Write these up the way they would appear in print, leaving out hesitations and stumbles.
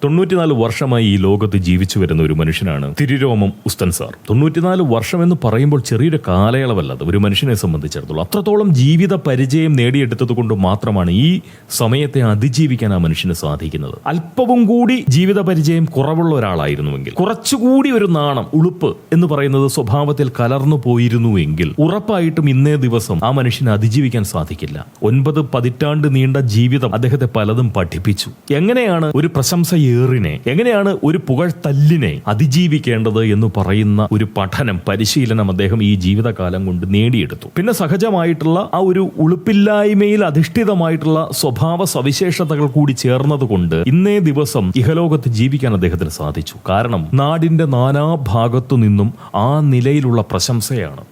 94 വർഷമായി ഈ ലോകത്ത് ജീവിച്ചു വരുന്ന ഒരു മനുഷ്യനാണ് തിരുരോമം ഉസ്തൻ സാർ. 94 വർഷം എന്ന് പറയുമ്പോൾ ചെറിയൊരു കാലയളവല്ല അത് ഒരു മനുഷ്യനെ സംബന്ധിച്ചിടത്തോളം. അത്രത്തോളം ജീവിത പരിചയം നേടിയെടുത്തത് കൊണ്ട് മാത്രമാണ് ഈ സമയത്തെ അതിജീവിക്കാൻ ആ മനുഷ്യന് സാധിക്കുന്നത്. അല്പവും കൂടി ജീവിത പരിചയം കുറവുള്ള ഒരാളായിരുന്നുവെങ്കിൽ, കുറച്ചുകൂടി ഒരു നാണം, ഉളുപ്പ് എന്ന് പറയുന്നത് സ്വഭാവത്തിൽ കലർന്നു പോയിരുന്നുവെങ്കിൽ ഉറപ്പായിട്ടും ഇന്നേ ദിവസം ആ മനുഷ്യന് അതിജീവിക്കാൻ സാധിക്കില്ല. 9 പതിറ്റാണ്ട് നീണ്ട ജീവിതം അദ്ദേഹത്തെ പലതും പഠിപ്പിച്ചു. എങ്ങനെയാണ് ഒരു പ്രശംസ ഏറിനെ, എങ്ങനെയാണ് ഒരു പുകഴ്ത്തല്ലിനെ അതിജീവിക്കേണ്ടത് എന്ന് പറയുന്ന ഒരു പഠനം, പരിശീലനം അദ്ദേഹം ഈ ജീവിതകാലം കൊണ്ട് നേടിയെടുത്തു. പിന്നെ സഹജമായിട്ടുള്ള ആ ഒരു ഉളുപ്പില്ലായ്മയിൽ അധിഷ്ഠിതമായിട്ടുള്ള സ്വഭാവ സവിശേഷതകൾ കൂടി ചേർന്നതുകൊണ്ട് ഇന്നേ ദിവസം ഇഹലോകത്ത് ജീവിക്കാൻ അദ്ദേഹത്തിന് സാധിച്ചു. കാരണം നാടിന്റെ നാനാഭാഗത്തു നിന്നും ആ നിലയിലുള്ള പ്രശംസയാണ്,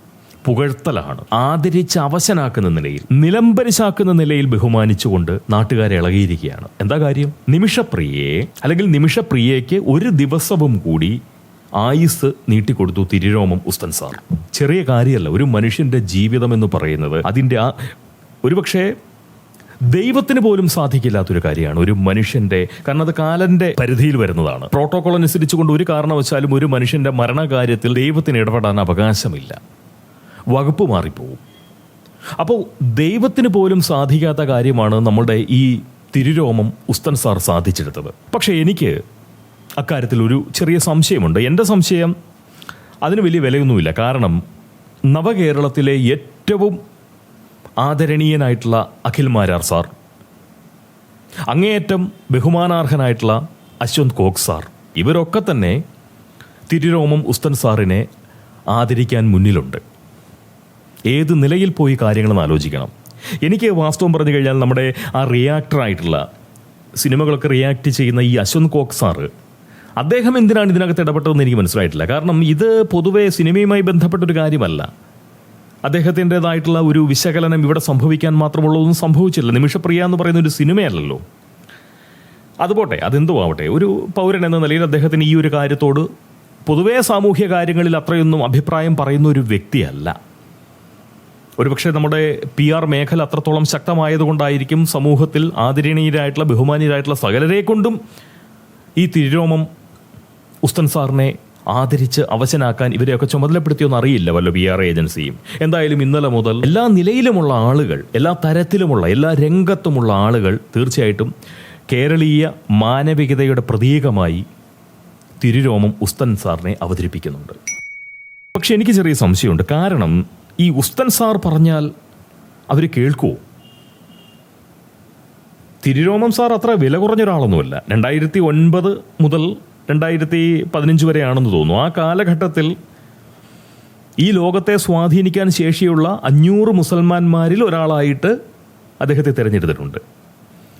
പുകഴ്ത്തലാണ്. ആദരിച്ച് അവശനാക്കുന്ന നിലയിൽ, നിലംപരിശാക്കുന്ന നിലയിൽ ബഹുമാനിച്ചുകൊണ്ട് നാട്ടുകാരെ ഇളകിയിരിക്കുകയാണ്. എന്താ കാര്യം? നിമിഷപ്രിയയെ അല്ലെങ്കിൽ നിമിഷപ്രിയയ്ക്ക് ഒരു ദിവസവും കൂടി ആയുസ് നീട്ടിക്കൊടുത്തു തിരുരോമം ഉസ്തൻ സാർ. ചെറിയ കാര്യമല്ല. ഒരു മനുഷ്യന്റെ ജീവിതം എന്ന് പറയുന്നത് അതിൻ്റെ ഒരുപക്ഷെ ദൈവത്തിന് പോലും സാധിക്കില്ലാത്തൊരു കാര്യമാണ് ഒരു മനുഷ്യന്റെ. കാരണം അത് കാലന്റെ പരിധിയിൽ വരുന്നതാണ്. പ്രോട്ടോകോൾ അനുസരിച്ചുകൊണ്ട് ഒരു കാരണവശാലും ഒരു മനുഷ്യന്റെ മരണകാര്യത്തിൽ ദൈവത്തിന് ഇടപെടാൻ അവകാശമില്ല. വകുപ്പ് മാറിപ്പോവും. അപ്പോൾ ദൈവത്തിന് പോലും സാധിക്കാത്ത കാര്യമാണ് നമ്മളുടെ ഈ തിരുരോമം ഉസ്തൻ സാർ സാധിച്ചെടുത്തത്. പക്ഷേ എനിക്ക് അക്കാര്യത്തിൽ ഒരു ചെറിയ സംശയമുണ്ട്. എൻ്റെ സംശയം അതിന് വലിയ വിലയൊന്നുമില്ല. കാരണം നവകേരളത്തിലെ ഏറ്റവും ആദരണീയനായിട്ടുള്ള അഖിൽ മാരാർ സാർ, അങ്ങേയറ്റം ബഹുമാനാർഹനായിട്ടുള്ള അശ്വന്ത് കോക് സാർ, ഇവരൊക്കെ തന്നെ തിരുരോമം ഉസ്തൻ സാറിനെ ആദരിക്കാൻ മുന്നിലുണ്ട്. ഏത് നിലയിൽ പോയി കാര്യങ്ങളെന്ന് ആലോചിക്കണം. എനിക്ക് വാസ്തവം പറഞ്ഞു കഴിഞ്ഞാൽ നമ്മുടെ ആ റിയാക്ടറായിട്ടുള്ള സിനിമകളൊക്കെ റിയാക്ട് ചെയ്യുന്ന ഈ അശ്വന്ത് കോക് സാറ്, അദ്ദേഹം എന്തിനാണ് ഇതിനകത്ത് ഇടപെട്ടതെന്ന് എനിക്ക് മനസ്സിലായിട്ടില്ല. കാരണം ഇത് പൊതുവെ സിനിമയുമായി ബന്ധപ്പെട്ടൊരു കാര്യമല്ല. അദ്ദേഹത്തിൻ്റെതായിട്ടുള്ള ഒരു വിശകലനം ഇവിടെ സംഭവിക്കാൻ മാത്രമുള്ളതൊന്നും സംഭവിച്ചില്ല. നിമിഷപ്രിയ എന്ന് പറയുന്ന ഒരു സിനിമയല്ലല്ലോ. അതുപോട്ടെ, അതെന്തോ ആവട്ടെ, ഒരു പൗരൻ എന്ന നിലയിൽ അദ്ദേഹത്തിന് ഈ ഒരു കാര്യത്തോട് പൊതുവേ സാമൂഹ്യ കാര്യങ്ങളിൽ അത്രയൊന്നും അഭിപ്രായം പറയുന്ന ഒരു വ്യക്തിയല്ല. ഒരുപക്ഷെ നമ്മുടെ PR മേഖല അത്രത്തോളം ശക്തമായതുകൊണ്ടായിരിക്കും സമൂഹത്തിൽ ആദരണീയരായിട്ടുള്ള ബഹുമാനീയരായിട്ടുള്ള സകലരെ കൊണ്ടും ഈ തിരുരോമം ഉസ്തൻ സാറിനെ ആദരിച്ച് അവശനാക്കാൻ ഇവരെയൊക്കെ ചുമതലപ്പെടുത്തിയൊന്നും അറിയില്ല വല്ല PR ഏജൻസിയും. എന്തായാലും ഇന്നലെ മുതൽ എല്ലാ നിലയിലുമുള്ള ആളുകൾ, എല്ലാ തരത്തിലുമുള്ള, എല്ലാ രംഗത്തുമുള്ള ആളുകൾ തീർച്ചയായിട്ടും കേരളീയ മാനവികതയുടെ പ്രതീകമായി തിരുരോമം ഉസ്തൻ സാറിനെ അവതരിപ്പിക്കുന്നുണ്ട്. പക്ഷെ എനിക്ക് ചെറിയ സംശയമുണ്ട്. കാരണം ഈ ഉസ്തൻ സാർ പറഞ്ഞാൽ അവർ കേൾക്കുമോ? തിരുരോമം സാർ അത്ര വില കുറഞ്ഞ ഒരാളൊന്നുമല്ല. 2009 മുതൽ 2015 വരെയാണെന്ന് തോന്നുന്നു. ആ കാലഘട്ടത്തിൽ ഈ ലോകത്തെ സ്വാധീനിക്കാൻ ശേഷിയുള്ള 500 മുസൽമാന്മാരിൽ ഒരാളായിട്ട് അദ്ദേഹത്തെ തിരഞ്ഞെടുത്തിട്ടുണ്ട്.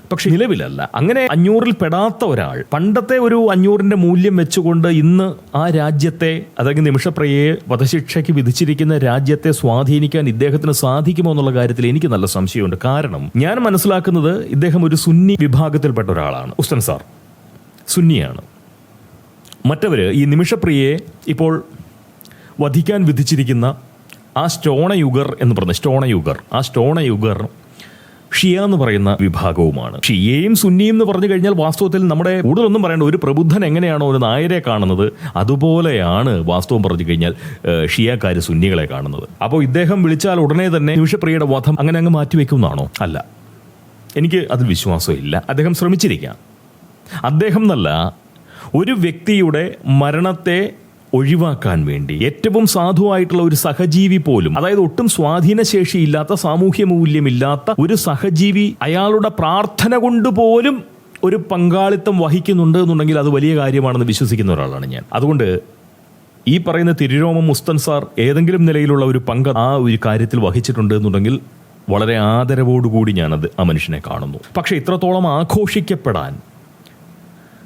പക്ഷെ നിലവിലല്ല. അങ്ങനെ 500-ൽ പെടാത്ത ഒരാൾ, പണ്ടത്തെ ഒരു 500-ന്റെ മൂല്യം വെച്ചുകൊണ്ട് ഇന്ന് ആ രാജ്യത്തെ, അതായത് നിമിഷപ്രിയയെ വധശിക്ഷയ്ക്ക് വിധിച്ചിരിക്കുന്ന രാജ്യത്തെ സ്വാധീനിക്കാൻ ഇദ്ദേഹത്തിന് സാധിക്കുമോ എന്നുള്ള കാര്യത്തിൽ എനിക്ക് നല്ല സംശയമുണ്ട്. കാരണം ഞാൻ മനസ്സിലാക്കുന്നത് ഇദ്ദേഹം ഒരു സുന്നി വിഭാഗത്തിൽപ്പെട്ട ഒരാളാണ്. ഉസ്തൻ സാർ സുന്നിയാണ്. മറ്റവര് ഈ നിമിഷപ്രിയയെ ഇപ്പോൾ വധിക്കാൻ വിധിച്ചിരിക്കുന്ന ആ സ്റ്റോണയുഗർ എന്ന് പറഞ്ഞ സ്റ്റോണയുഗർ ഷിയ എന്ന് പറയുന്ന വിഭാഗവുമാണ്. ഷിയയും സുന്നിയും എന്ന് പറഞ്ഞു കഴിഞ്ഞാൽ വാസ്തവത്തിൽ നമ്മുടെ കൂടുതലൊന്നും പറയേണ്ട, ഒരു പ്രബുദ്ധൻ എങ്ങനെയാണോ ഒരു നായരെ കാണുന്നത് അതുപോലെയാണ് വാസ്തവം പറഞ്ഞു കഴിഞ്ഞാൽ ഷിയക്കാർ സുന്നികളെ കാണുന്നത്. അപ്പോൾ ഇദ്ദേഹം വിളിച്ചാൽ ഉടനെ തന്നെ നിമിഷപ്രിയയുടെ വധം അങ്ങനെ അങ്ങ് മാറ്റിവെക്കുന്നതാണോ? അല്ല, എനിക്ക് അതിൽ വിശ്വാസമില്ല. അദ്ദേഹം ശ്രമിച്ചിരിക്കാം. അദ്ദേഹം എന്നല്ല, ഒരു വ്യക്തിയുടെ മരണത്തെ ഒഴിവാക്കാൻ വേണ്ടി ഏറ്റവും സാധുവായിട്ടുള്ള ഒരു സഹജീവി പോലും, അതായത് ഒട്ടും സ്വാധീനശേഷിയില്ലാത്ത, സാമൂഹ്യ മൂല്യമില്ലാത്ത ഒരു സഹജീവി അയാളുടെ പ്രാർത്ഥന കൊണ്ട് പോലും ഒരു പങ്കാളിത്തം വഹിക്കുന്നുണ്ട് എന്നുണ്ടെങ്കിൽ അത് വലിയ കാര്യമാണെന്ന് വിശ്വസിക്കുന്ന ഒരാളാണ് ഞാൻ. അതുകൊണ്ട് ഈ പറയുന്ന തിരുരോമം ഉസ്തൻ സാർ ഏതെങ്കിലും നിലയിലുള്ള ഒരു പങ്ക് ആ ഒരു കാര്യത്തിൽ വഹിച്ചിട്ടുണ്ട് എന്നുണ്ടെങ്കിൽ വളരെ ആദരവോടുകൂടി ഞാനത് ആ മനുഷ്യനെ കാണുന്നു. പക്ഷെ ഇത്രത്തോളം ആഘോഷിക്കപ്പെടാൻ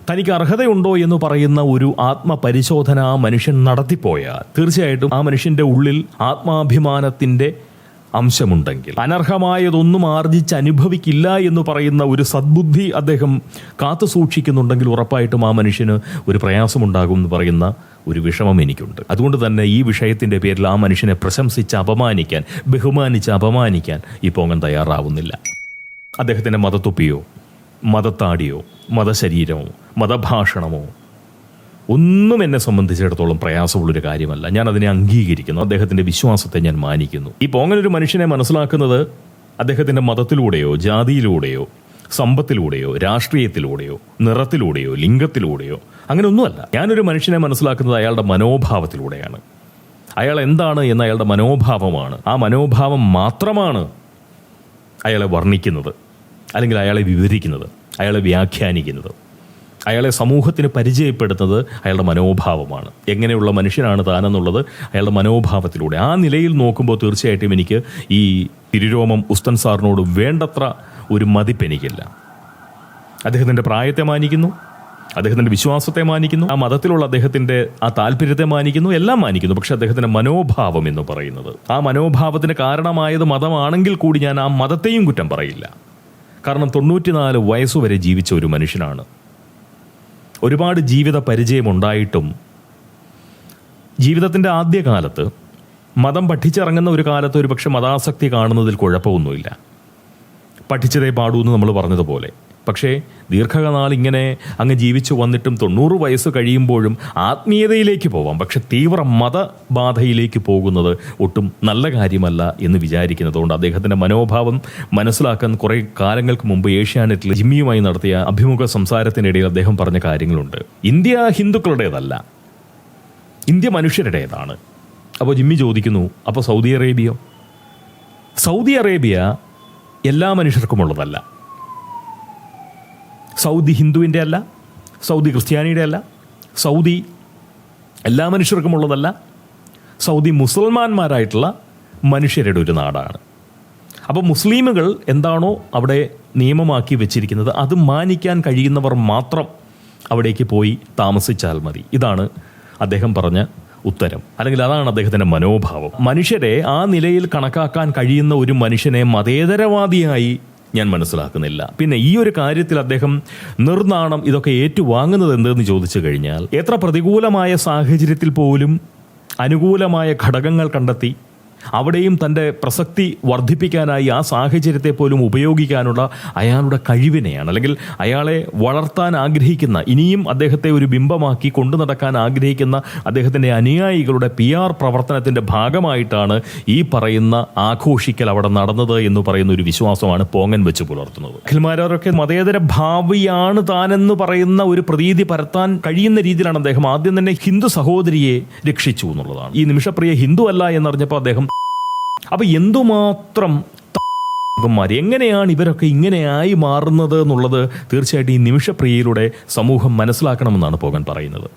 തനിക്ക് അർഹതയുണ്ടോ എന്ന് പറയുന്ന ഒരു ആത്മപരിശോധന ആ മനുഷ്യൻ നടത്തിപ്പോയാൽ തീർച്ചയായിട്ടും ആ മനുഷ്യന്റെ ഉള്ളിൽ ആത്മാഭിമാനത്തിന്റെ അംശമുണ്ടെങ്കിൽ, അനർഹമായതൊന്നും ആർജിച്ച് അനുഭവിക്കില്ല എന്ന് പറയുന്ന ഒരു സദ്ബുദ്ധി അദ്ദേഹം കാത്തു സൂക്ഷിക്കുന്നുണ്ടെങ്കിൽ ഉറപ്പായിട്ടും ആ മനുഷ്യന് ഒരു പ്രയാസമുണ്ടാകും എന്ന് പറയുന്ന ഒരു വിഷമം എനിക്കുണ്ട്. അതുകൊണ്ട് തന്നെ ഈ വിഷയത്തിന്റെ പേരിൽ ആ മനുഷ്യനെ പ്രശംസിച്ച് അപമാനിക്കാൻ, ബഹുമാനിച്ച് അപമാനിക്കാൻ ഈ പോങ്ങൻ തയ്യാറാവുന്നില്ല. അദ്ദേഹത്തിന്റെ മതത്തൊപ്പിയോ മതത്താടിയോ മതശരീരമോ മതഭാഷണമോ ഒന്നും എന്നെ സംബന്ധിച്ചിടത്തോളം പ്രയാസമുള്ളൊരു കാര്യമല്ല. ഞാൻ അതിനെ അംഗീകരിക്കുന്നു. അദ്ദേഹത്തിൻ്റെ വിശ്വാസത്തെ ഞാൻ മാനിക്കുന്നു. ഈ പോങ്ങനൊരു മനുഷ്യനെ മനസ്സിലാക്കുന്നത് അദ്ദേഹത്തിൻ്റെ മതത്തിലൂടെയോ ജാതിയിലൂടെയോ സമ്പത്തിലൂടെയോ രാഷ്ട്രീയത്തിലൂടെയോ നിറത്തിലൂടെയോ ലിംഗത്തിലൂടെയോ അങ്ങനെയൊന്നുമല്ല. ഞാനൊരു മനുഷ്യനെ മനസ്സിലാക്കുന്നത് അയാളുടെ മനോഭാവത്തിലൂടെയാണ്. അയാൾ എന്താണ് എന്ന അയാളുടെ മനോഭാവമാണ്. ആ മനോഭാവം മാത്രമാണ് അയാളെ വർണ്ണിക്കുന്നത്, അല്ലെങ്കിൽ അയാളെ വിവരിക്കുന്നത്, അയാളെ വ്യാഖ്യാനിക്കുന്നത്. അയാളെ സമൂഹത്തിന് പരിചയപ്പെടുത്തുന്നത് അയാളുടെ മനോഭാവമാണ്. എങ്ങനെയുള്ള മനുഷ്യനാണ് താനെന്നുള്ളത് അയാളുടെ മനോഭാവത്തിലൂടെ. ആ നിലയിൽ നോക്കുമ്പോൾ തീർച്ചയായിട്ടും എനിക്ക് ഈ തിരുരോമം ഉസ്താൻ സാറിനോട് വേണ്ടത്ര ഒരു മതിപ്പ് എനിക്കില്ല. അദ്ദേഹത്തിൻ്റെ പ്രായത്തെ മാനിക്കുന്നു, അദ്ദേഹത്തിൻ്റെ വിശ്വാസത്തെ മാനിക്കുന്നു, ആ മതത്തിലുള്ള അദ്ദേഹത്തിൻ്റെ ആ താല്പര്യത്തെ മാനിക്കുന്നു, എല്ലാം മാനിക്കുന്നു. പക്ഷെ അദ്ദേഹത്തിൻ്റെ മനോഭാവം എന്ന് പറയുന്നത്, ആ മനോഭാവത്തിന് കാരണമായത് മതമാണെങ്കിൽ കൂടി ഞാൻ ആ മതത്തെയും കുറ്റം പറയില്ല. കാരണം 94 വയസ്സുവരെ ജീവിച്ച ഒരു മനുഷ്യനാണ്. ഒരുപാട് ജീവിത പരിചയമുണ്ടായിട്ടും ജീവിതത്തിൻ്റെ ആദ്യകാലത്ത് മതം പഠിച്ചിറങ്ങുന്ന ഒരു കാലത്ത് ഒരു പക്ഷെ മതാസക്തി കാണുന്നതിൽ കുഴപ്പമൊന്നുമില്ല. പഠിച്ചതേ പാടൂ എന്ന് നമ്മൾ പറഞ്ഞതുപോലെ. പക്ഷേ ദീർഘകാലം ഇങ്ങനെ അങ്ങ് ജീവിച്ചു വന്നിട്ടും 90 വയസ്സ് കഴിയുമ്പോഴും ആത്മീയതയിലേക്ക് പോവാം, പക്ഷെ തീവ്ര മതബാധയിലേക്ക് പോകുന്നത് ഒട്ടും നല്ല കാര്യമല്ല എന്ന് വിചാരിക്കുന്നതുകൊണ്ട് അദ്ദേഹത്തിൻ്റെ മനോഭാവം മനസ്സിലാക്കാൻ കുറേ കാലങ്ങൾക്ക് മുമ്പ് ഏഷ്യാനെറ്റിൽ ജിമ്മിയുമായി നടത്തിയ അഭിമുഖ സംസാരത്തിനിടയിൽ അദ്ദേഹം പറഞ്ഞ കാര്യങ്ങളുണ്ട്. ഇന്ത്യ ഹിന്ദുക്കളുടേതല്ല, ഇന്ത്യ മനുഷ്യരുടേതാണ്. അപ്പോൾ ജിമ്മി ചോദിക്കുന്നു, അപ്പോൾ സൗദി അറേബ്യയോ? സൗദി അറേബ്യ എല്ലാ മനുഷ്യർക്കുമുള്ളതല്ല. സൗദി ഹിന്ദുവിൻ്റെ അല്ല, സൗദി ക്രിസ്ത്യാനിയുടെ അല്ല, സൗദി എല്ലാ മനുഷ്യർക്കുമുള്ളതല്ല. സൗദി മുസൽമാന്മാരായിട്ടുള്ള മനുഷ്യരുടെ ഒരു നാടാണ്. അപ്പോൾ മുസ്ലിമുകൾ എന്താണോ അവിടെ നിയമമാക്കി വെച്ചിരിക്കുന്നത് അത് മാനിക്കാൻ കഴിയുന്നവർ മാത്രം അവിടേക്ക് പോയി താമസിച്ചാൽ മതി. ഇതാണ് അദ്ദേഹം പറഞ്ഞ ഉത്തരം, അല്ലെങ്കിൽ അതാണ് അദ്ദേഹത്തിൻ്റെ മനോഭാവം. മനുഷ്യരെ ആ നിലയിൽ കണക്കാക്കാൻ കഴിയുന്ന ഒരു മനുഷ്യനെ മതേതരവാദിയായി ഞാൻ മനസ്സിലാക്കുന്നില്ല. പിന്നെ ഈ ഒരു കാര്യത്തിൽ അദ്ദേഹം നിർനാണം ഇതൊക്കെ ഏറ്റുവാങ്ങുന്നത് എന്തെന്ന് ചോദിച്ചു കഴിഞ്ഞാൽ, എത്ര പ്രതികൂലമായ സാഹചര്യത്തിൽ പോലും അനുകൂലമായ ഘടകങ്ങൾ കണ്ടെത്തി അവിടെയും തൻ്റെ പ്രസക്തി വർദ്ധിപ്പിക്കാനായി ആ സാഹചര്യത്തെ പോലും ഉപയോഗിക്കാനുള്ള അയാളുടെ കഴിവിനെയാണ്, അല്ലെങ്കിൽ അയാളെ വളർത്താൻ ആഗ്രഹിക്കുന്ന, ഇനിയും അദ്ദേഹത്തെ ഒരു ബിംബമാക്കി കൊണ്ടു നടക്കാൻ ആഗ്രഹിക്കുന്ന അദ്ദേഹത്തിൻ്റെ അനുയായികളുടെ PR പ്രവർത്തനത്തിൻ്റെ ഭാഗമായിട്ടാണ് ഈ പറയുന്ന ആഘോഷിക്കൽ അവിടെ നടന്നത് എന്ന് പറയുന്ന ഒരു വിശ്വാസമാണ് പോങ്ങൻ വെച്ച് പുലർത്തുന്നത്. അഖിൽമാരൊക്കെ മതേതര ഭാവിയാണ് താനെന്ന് പറയുന്ന ഒരു പ്രതീതി പരത്താൻ കഴിയുന്ന രീതിയിലാണ് അദ്ദേഹം ആദ്യം തന്നെ ഹിന്ദു സഹോദരിയെ രക്ഷിച്ചു എന്നുള്ളതാണ്. ഈ നിമിഷപ്രിയ ഹിന്ദു അല്ല എന്നറിഞ്ഞപ്പോൾ അദ്ദേഹം, അപ്പൊ എന്തുമാത്രം എങ്ങനെയാണ് ഇവരൊക്കെ ഇങ്ങനെയായി മാറുന്നത് എന്നുള്ളത് തീർച്ചയായിട്ടും ഈ നിമിഷപ്രിയയിലൂടെ സമൂഹം മനസ്സിലാക്കണമെന്നാണ് പോകാൻ പറയുന്നത്.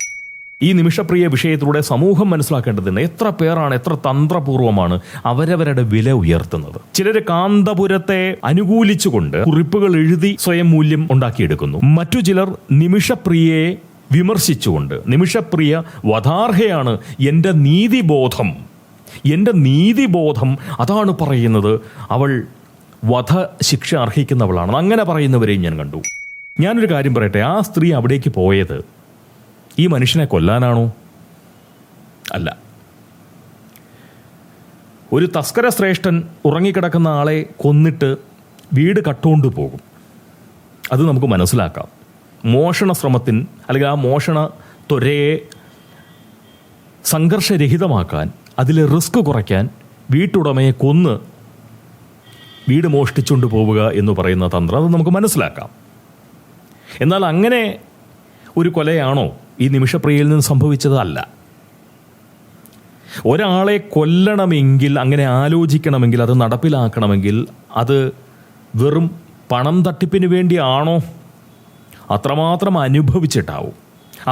ഈ നിമിഷപ്രിയ വിഷയത്തിലൂടെ സമൂഹം മനസ്സിലാക്കേണ്ടതുണ്ട് എത്ര പേരാണ്, എത്ര തന്ത്രപൂർവമാണ് അവരവരുടെ വില ഉയർത്തുന്നത്. ചിലർ കാന്തപുരത്തെ അനുകൂലിച്ചുകൊണ്ട് കുറിപ്പുകൾ എഴുതി സ്വയം മൂല്യം ഉണ്ടാക്കിയെടുക്കുന്നു. മറ്റു ചിലർ നിമിഷപ്രിയയെ വിമർശിച്ചുകൊണ്ട്, നിമിഷപ്രിയ വധാർഹയാണ്, എൻ്റെ നീതിബോധം അതാണ് പറയുന്നത്, അവൾ വധശിക്ഷ അർഹിക്കുന്നവളാണ്, അങ്ങനെ പറയുന്നവരെയും ഞാൻ കണ്ടു. ഞാനൊരു കാര്യം പറയട്ടെ, ആ സ്ത്രീ അവിടേക്ക് പോയത് ഈ മനുഷ്യനെ കൊല്ലാനാണോ? അല്ല. ഒരു തസ്കര ശ്രേഷ്ഠൻ ഉറങ്ങിക്കിടക്കുന്ന ആളെ കൊന്നിട്ട് വീട് കട്ടുകൊണ്ട് പോകും, അത് നമുക്ക് മനസ്സിലാക്കാം. മോഷണ ശ്രമത്തിന്, അല്ലെങ്കിൽ ആ മോഷണ ത്വരയെ സംഘർഷരഹിതമാക്കാൻ, അതിലെ റിസ്ക് കുറയ്ക്കാൻ വീട്ടുടമയെ കൊന്ന് വീട് മോഷ്ടിച്ചുകൊണ്ട് പോവുക എന്ന് പറയുന്ന തന്ത്രം, അത് നമുക്ക് മനസ്സിലാക്കാം. എന്നാൽ അങ്ങനെ ഒരു കൊലയാണോ ഈ നിമിഷപ്രിയയിൽ നിന്ന് സംഭവിച്ചത്? അല്ല. ഒരാളെ കൊല്ലണമെങ്കിൽ, അങ്ങനെ ആലോചിക്കണമെങ്കിൽ, അത് നടപ്പിലാക്കണമെങ്കിൽ അത് വെറും പണം തട്ടിപ്പിന് വേണ്ടിയാണോ? അത്രമാത്രം അനുഭവിച്ചിട്ടാവും.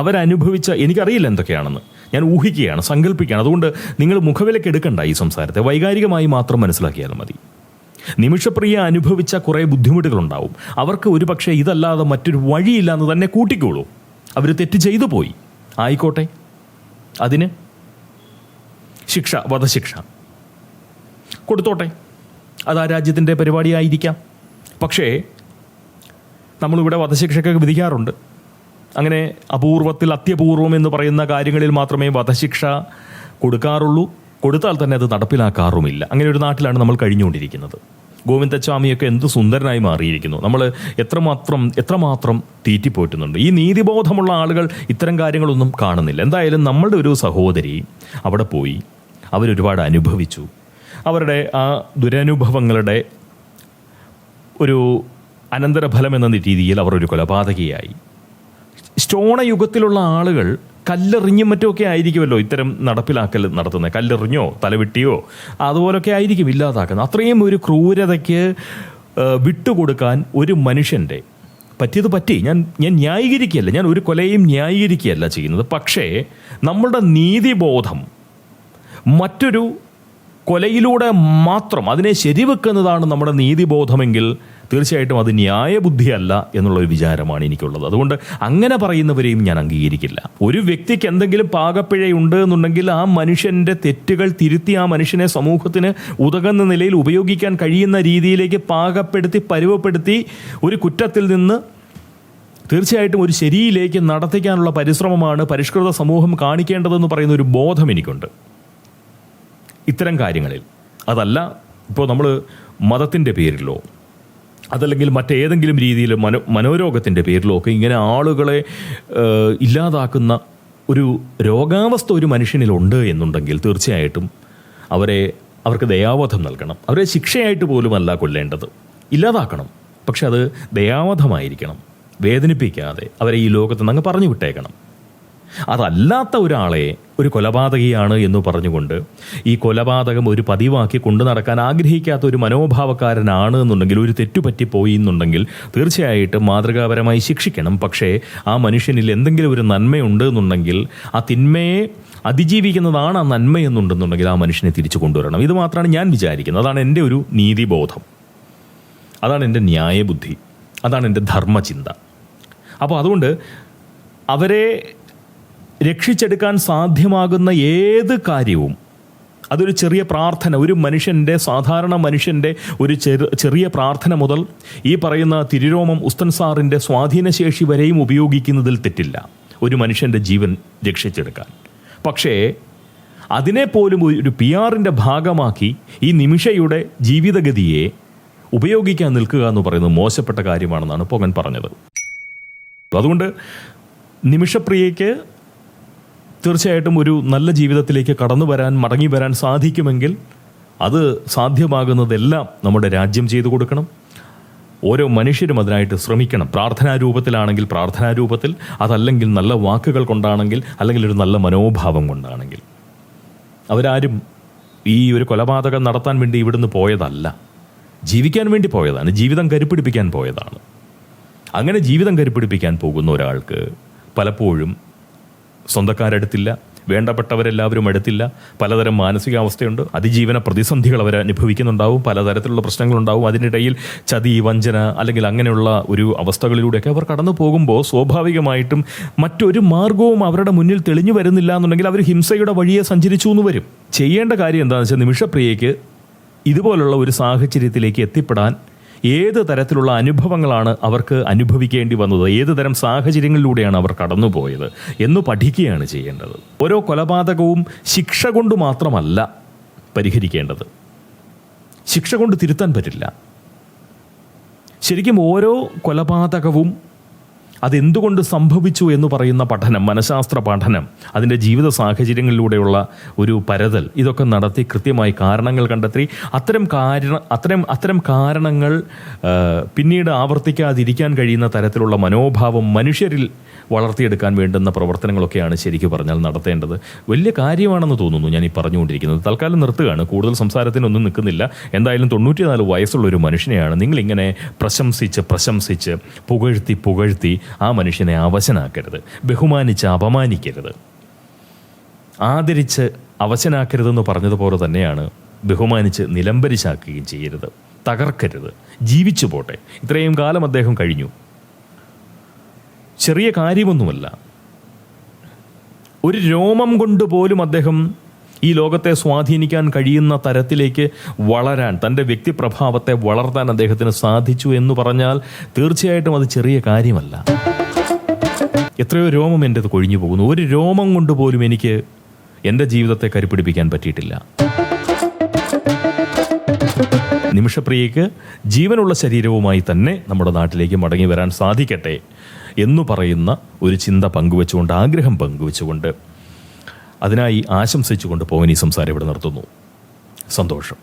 അവരനുഭവിച്ച, എനിക്കറിയില്ല എന്തൊക്കെയാണെന്ന്, ഞാൻ ഊഹിക്കുകയാണ്, സങ്കല്പിക്കുകയാണ്. അതുകൊണ്ട് നിങ്ങൾ മുഖവിലേക്ക് എടുക്കണ്ട ഈ സംസാരത്തെ, വൈകാരികമായി മാത്രം മനസ്സിലാക്കിയാൽ മതി. നിമിഷപ്രിയ അനുഭവിച്ച കുറേ ബുദ്ധിമുട്ടുകളുണ്ടാവും. അവർക്ക് ഒരു പക്ഷേ ഇതല്ലാതെ മറ്റൊരു വഴിയില്ല എന്ന് തന്നെ കൂട്ടിക്കോളൂ. അവർ തെറ്റ് ചെയ്തു പോയി, ആയിക്കോട്ടെ, അതിന് ശിക്ഷ, വധശിക്ഷ കൊടുത്തോട്ടെ, അത് ആ രാജ്യത്തിൻ്റെ പരിപാടിയായിരിക്കാം. പക്ഷേ നമ്മളിവിടെ വധശിക്ഷയ്ക്കൊക്കെ വിധിക്കാറുണ്ട്. അങ്ങനെ അപൂർവത്തിൽ അത്യപൂർവം എന്ന് പറയുന്ന കാര്യങ്ങളിൽ മാത്രമേ വധശിക്ഷ കൊടുക്കാറുള്ളൂ. കൊടുത്താൽ തന്നെ അത് നടപ്പിലാക്കാറുമില്ല. അങ്ങനെ ഒരു നാട്ടിലാണ് നമ്മൾ കഴിഞ്ഞുകൊണ്ടിരിക്കുന്നത്. ഗോവിന്ദസ്വാമിയൊക്കെ എന്ത് സുന്ദരനായി മാറിയിരിക്കുന്നു. നമ്മൾ എത്രമാത്രം തീറ്റിപ്പോറ്റുന്നുണ്ട്. ഈ നീതിബോധമുള്ള ആളുകൾ ഇത്തരം കാര്യങ്ങളൊന്നും കാണുന്നില്ല. എന്തായാലും നമ്മളുടെ ഒരു സഹോദരി അവിടെ പോയി, അവരൊരുപാട് അനുഭവിച്ചു. അവരുടെ ആ ദുരനുഭവങ്ങളുടെ ഒരു അനന്തരഫലം എന്ന രീതിയിൽ അവർ ഒരു കൊലപാതകയായി. സ്റ്റോണ യുഗത്തിലുള്ള ആളുകൾ കല്ലെറിഞ്ഞും മറ്റുമൊക്കെ ആയിരിക്കുമല്ലോ ഇത്തരം നടപ്പിലാക്കൽ നടത്തുന്നത്. കല്ലെറിഞ്ഞോ തലവിട്ടിയോ അതുപോലൊക്കെ ആയിരിക്കും ഇല്ലാതാക്കുന്നത്. അത്രയും ഒരു ക്രൂരതയ്ക്ക് വിട്ടുകൊടുക്കാൻ ഒരു മനുഷ്യൻ്റെ പറ്റിയത് പറ്റി. ഞാൻ ന്യായീകരിക്കുകയല്ല, ഞാൻ ഒരു കൊലയും ന്യായീകരിക്കുകയല്ല ചെയ്യുന്നത്. പക്ഷേ നമ്മളുടെ നീതിബോധം മറ്റൊരു കൊലയിലൂടെ മാത്രം അതിനെ ശരിവെക്കുന്നതാണ് നമ്മുടെ നീതിബോധമെങ്കിൽ തീർച്ചയായിട്ടും അത് ന്യായബുദ്ധിയല്ല എന്നുള്ളൊരു വിചാരമാണ് എനിക്കുള്ളത്. അതുകൊണ്ട് അങ്ങനെ പറയുന്നവരെയും ഞാൻ അംഗീകരിക്കില്ല. ഒരു വ്യക്തിക്ക് എന്തെങ്കിലും പാകപ്പിഴയുണ്ട് എന്നുണ്ടെങ്കിൽ ആ മനുഷ്യൻ്റെ തെറ്റുകൾ തിരുത്തി ആ മനുഷ്യനെ സമൂഹത്തിന് ഉതകുന്ന നിലയിൽ ഉപയോഗിക്കാൻ കഴിയുന്ന രീതിയിലേക്ക് പാകപ്പെടുത്തി പരുവപ്പെടുത്തി ഒരു കുറ്റത്തിൽ നിന്ന് തീർച്ചയായിട്ടും ഒരു ശരിയിലേക്ക് നടത്തിക്കാനുള്ള പരിശ്രമമാണ് പരിഷ്കൃത സമൂഹം കാണിക്കേണ്ടതെന്ന് പറയുന്ന ഒരു ബോധം എനിക്കുണ്ട് ഇത്തരം കാര്യങ്ങളിൽ. അതല്ല ഇപ്പോൾ നമ്മൾ മതത്തിൻ്റെ പേരിലോ അതല്ലെങ്കിൽ മറ്റേതെങ്കിലും രീതിയിൽ മനോരോഗത്തിൻ്റെ പേരിലോ ഒക്കെ ഇങ്ങനെ ആളുകളെ ഇല്ലാതാക്കുന്ന ഒരു രോഗാവസ്ഥ ഒരു മനുഷ്യനിലുണ്ട് എന്നുണ്ടെങ്കിൽ തീർച്ചയായിട്ടും അവർക്ക് ദയാവധം നൽകണം. അവരെ ശിക്ഷയായിട്ട് പോലുമല്ല കൊല്ലേണ്ടത്, ഇല്ലാതാക്കണം. പക്ഷെ അത് ദയാവധമായിരിക്കണം, വേദനിപ്പിക്കാതെ അവരെ ഈ ലോകത്ത് നിന്ന് അങ്ങ് പറഞ്ഞു വിട്ടേക്കണം. അതല്ലാത്ത ഒരാളെ ഒരു കൊലപാതകിയാണ് എന്ന് പറഞ്ഞുകൊണ്ട് ഈ കൊലപാതകം ഒരു പതിവാക്കി കൊണ്ടു നടക്കാൻ ആഗ്രഹിക്കാത്ത ഒരു മനോഭാവക്കാരനാണ് എന്നുണ്ടെങ്കിൽ, ഒരു തെറ്റുപറ്റിപ്പോയി എന്നുണ്ടെങ്കിൽ തീർച്ചയായിട്ടും മാതൃകാപരമായി ശിക്ഷിക്കണം. പക്ഷേ ആ മനുഷ്യനിൽ എന്തെങ്കിലും ഒരു നന്മയുണ്ട് എന്നുണ്ടെങ്കിൽ ആ തിന്മയെ അതിജീവിക്കുന്നതാണ് ആ നന്മയെന്നുണ്ടെന്നുണ്ടെങ്കിൽ ആ മനുഷ്യനെ തിരിച്ചു കൊണ്ടുവരണം. ഇത് മാത്രമാണ് ഞാൻ വിചാരിക്കുന്നത്. അതാണ് എൻ്റെ ഒരു നീതിബോധം, അതാണ് എൻ്റെ ന്യായബുദ്ധി, അതാണ് എൻ്റെ ധർമ്മചിന്ത. അപ്പോൾ അതുകൊണ്ട് അവരെ രക്ഷിച്ചെടുക്കാൻ സാധ്യമാകുന്ന ഏത് കാര്യവും അതൊരു ചെറിയ പ്രാർത്ഥന, ഒരു മനുഷ്യൻ്റെ സാധാരണ മനുഷ്യൻ്റെ ഒരു ചെറിയ പ്രാർത്ഥന മുതൽ ഈ പറയുന്ന തിരുരോമം ഉസ്താൻ സാറിൻ്റെ സ്വാധീനശേഷി വരെയും ഉപയോഗിക്കുന്നതിൽ തെറ്റില്ല ഒരു മനുഷ്യൻ്റെ ജീവൻ രക്ഷിച്ചെടുക്കാൻ. പക്ഷേ അതിനെപ്പോലും ഒരു PR-ൻ്റെ ഭാഗമാക്കി ഈ നിമിഷയുടെ ജീവിതഗതിയെ ഉപയോഗിക്കാൻ നിൽക്കുക എന്ന് പറയുന്നത് മോശപ്പെട്ട കാര്യമാണെന്നാണ് പൊങ്ങൻ പറഞ്ഞത്. അതുകൊണ്ട് നിമിഷപ്രിയയ്ക്ക് തീർച്ചയായിട്ടും ഒരു നല്ല ജീവിതത്തിലേക്ക് മടങ്ങി വരാൻ സാധിക്കുമെങ്കിൽ അത് സാധ്യമാകുന്നതെല്ലാം നമ്മുടെ രാജ്യം ചെയ്തു കൊടുക്കണം. ഓരോ മനുഷ്യരും അതിനായിട്ട് ശ്രമിക്കണം. പ്രാർത്ഥനാരൂപത്തിലാണെങ്കിൽ പ്രാർത്ഥനാരൂപത്തിൽ, അതല്ലെങ്കിൽ നല്ല വാക്കുകൾ കൊണ്ടാണെങ്കിൽ, അല്ലെങ്കിൽ ഒരു നല്ല മനോഭാവം കൊണ്ടാണെങ്കിൽ. അവരാരും ഈ ഒരു കൊലപാതകം നടത്താൻ വേണ്ടി ഇവിടുന്ന് പോയതല്ല, ജീവിക്കാൻ വേണ്ടി പോയതാണ്, ജീവിതം കരുപ്പിടിപ്പിക്കാൻ പോയതാണ്. അങ്ങനെ ജീവിതം കരുപ്പിടിപ്പിക്കാൻ പോകുന്ന ഒരാൾക്ക് പലപ്പോഴും സ്വന്തക്കാരെടുത്തില്ല, വേണ്ടപ്പെട്ടവരെല്ലാവരും അടുത്തില്ല, പലതരം മാനസികാവസ്ഥയുണ്ട്, അതിജീവന പ്രതിസന്ധികൾ അവർ അനുഭവിക്കുന്നുണ്ടാവും, പലതരത്തിലുള്ള പ്രശ്നങ്ങളുണ്ടാവും. അതിനിടയിൽ ചതി, വഞ്ചന അല്ലെങ്കിൽ അങ്ങനെയുള്ള ഒരു അവസ്ഥകളിലൂടെയൊക്കെ അവർ കടന്നു പോകുമ്പോൾ സ്വാഭാവികമായിട്ടും മറ്റൊരു മാർഗവും അവരുടെ മുന്നിൽ തെളിഞ്ഞു വരുന്നില്ല എന്നുണ്ടെങ്കിൽ അവർ ഹിംസയുടെ വഴിയെ സഞ്ചരിച്ചു എന്ന് വരും. ചെയ്യേണ്ട കാര്യം എന്താണെന്ന് വെച്ചാൽ നിമിഷപ്രിയയ്ക്ക് ഇതുപോലുള്ള ഒരു സാഹചര്യത്തിലേക്ക് എത്തിപ്പെടാൻ ഏത് തരത്തിലുള്ള അനുഭവങ്ങളാണ് അവർക്ക് അനുഭവിക്കേണ്ടി വന്നത്, ഏത് തരം സാഹചര്യങ്ങളിലൂടെയാണ് അവർ കടന്നുപോയത് എന്ന് പഠിക്കുകയാണ് ചെയ്യേണ്ടത്. ഓരോ കൊലപാതകവും ശിക്ഷ കൊണ്ട് മാത്രമല്ല പരിഹരിക്കേണ്ടത്, ശിക്ഷ കൊണ്ട് തിരുത്താൻ പറ്റില്ല. ശരിക്കും ഓരോ കൊലപാതകവും അതെന്തുകൊണ്ട് സംഭവിച്ചു എന്ന് പറയുന്ന പഠനം, മനഃശാസ്ത്ര പഠനം, അതിൻ്റെ ജീവിത സാഹചര്യങ്ങളിലൂടെയുള്ള ഒരു പരതൽ, ഇതൊക്കെ നടത്തി കൃത്യമായി കാരണങ്ങൾ കണ്ടെത്തി അത്തരം കാരണങ്ങൾ പിന്നീട് ആവർത്തിക്കാതിരിക്കാൻ കഴിയുന്ന തരത്തിലുള്ള മനോഭാവം മനുഷ്യരിൽ വളർത്തിയെടുക്കാൻ വേണ്ടുന്ന പ്രവർത്തനങ്ങളൊക്കെയാണ് ശരിക്കും പറഞ്ഞാൽ നടത്തേണ്ടത്. വലിയ കാര്യമാണെന്ന് തോന്നുന്നു ഞാൻ ഈ പറഞ്ഞുകൊണ്ടിരിക്കുന്നത്. തൽക്കാലം നിർത്തുകയാണ്, കൂടുതൽ സംസാരത്തിനൊന്നും നിൽക്കുന്നില്ല. എന്തായാലും 94 വയസ്സുള്ള ഒരു മനുഷ്യനെയാണ് നിങ്ങളിങ്ങനെ പ്രശംസിച്ച് പുകഴ്ത്തി ആ മനുഷ്യനെ അവശനാക്കരുത്, ബഹുമാനിച്ച് അപമാനിക്കരുത്, ആദരിച്ച് അവശനാക്കരുതെന്ന് പറഞ്ഞതുപോലെ തന്നെയാണ് ബഹുമാനിച്ച് നിലംബരിച്ചാക്കുകയും ചെയ്യരുത്, തകർക്കരുത്. ജീവിച്ചു പോട്ടെ, ഇത്രയും കാലം അദ്ദേഹം കഴിഞ്ഞു, ചെറിയ കാര്യമൊന്നുമല്ല. ഒരു രോമം കൊണ്ട് പോലും അദ്ദേഹം ഈ ലോകത്തെ സ്വാധീനിക്കാൻ കഴിയുന്ന തരത്തിലേക്ക് വളരാൻ, തൻ്റെ വ്യക്തിപ്രഭാവത്തെ വളർത്താൻ അദ്ദേഹത്തിന് സാധിച്ചു എന്ന് പറഞ്ഞാൽ തീർച്ചയായിട്ടും അത് ചെറിയ കാര്യമല്ല. എത്രയോ രോമം എൻ്റെത് കൊഴിഞ്ഞു പോകുന്നു. ഒരു രോമം കൊണ്ട് പോലും എനിക്ക് എൻ്റെ ജീവിതത്തെ കരുപ്പിടിപ്പിക്കാൻ പറ്റിയിട്ടില്ല. നിമിഷപ്രിയയ്ക്ക് ജീവനുള്ള ശരീരവുമായി തന്നെ നമ്മുടെ നാട്ടിലേക്ക് മടങ്ങി വരാൻ സാധിക്കട്ടെ എന്നു പറയുന്ന ഒരു ചിന്ത പങ്കുവെച്ചുകൊണ്ട്, ആഗ്രഹം പങ്കുവെച്ചുകൊണ്ട്, അതിനായി ആശംസിച്ചുകൊണ്ട് പോവൻ ഈ സംസാരം ഇവിടെ നിർത്തുന്നു. സന്തോഷം.